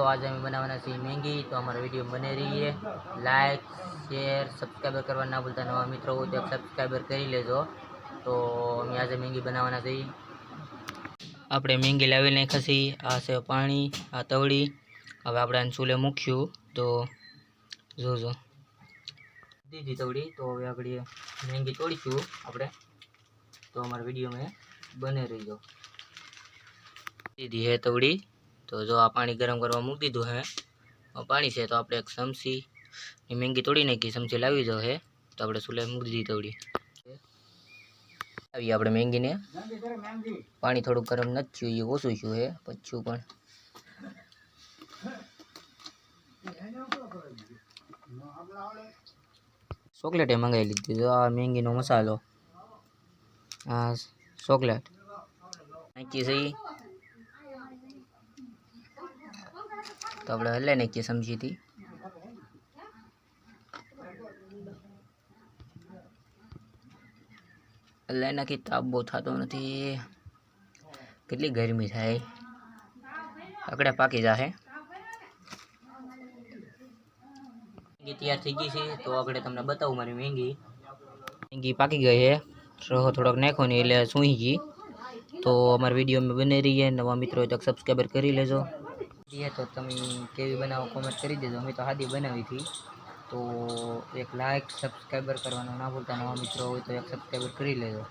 तो आज हमें बनाना चाहिए मैंगी। तो हमारा वीडियो बने रही है, लाइक शेर सब्सक्राइबर करवा ना भूलता। नवा मित्रों हो तो सब्सक्राइबर कर लेजो। तो अमे आज मैंगी बनाना चाहिए। આપણે મેંગી લાવી નાખી આ છે પાણી આ તવડી। હવે આપણે આને ચૂલે મૂક્યું તો જોજો દીધી તવડી। તો હવે આપણે મેંગી તોડીશું આપણે। તો અમારા વિડીયો में बने रहियो। दीदी है तवड़ी। तो जो आ पानी गरम करवा मूक दीधुं है। पानी से तो आपणे एक चमची मैंगी तोड़ी नाखी, चमची लावी जो है। तो आपणे चूले मूक दीधी तवड़ी। આવી આપણે મેંગીને પાણી થોડું ગરમ નથી થયું, એ ઓછું થયું છે પચ્યું પણ। ચોકલેટ મંગાવી લીધી। જો આ મેંગીનો મસાલો, આ ચોકલેટ નાખી છે। તો આપણે હલાવી નાખીએ ચમચીથી। हलाई नाखी ताप बहुत थतो नहीं। कितनी गर्मी थाय, आकड़े पाकी जाए। मैंगी तैयार थी गई है। तो आगे तमने बताऊँ मारी मैंगी पाकी गई है। रहो थोड़ा नाखो नहीं एटले सूही गई। तो अमर वीडियो में बने रही है। नवा मित्रों तक सब्सक्राइबर कर लेजो। तो तुम केवी बनाओ कमेंट कर देजो। अमे तो हादी बनावी थी। तो एक लाइक सब्सक्राइबर करवाना ना भूलता। नवा मित्रों हो तो एक सब्सक्राइबर कर लेजो।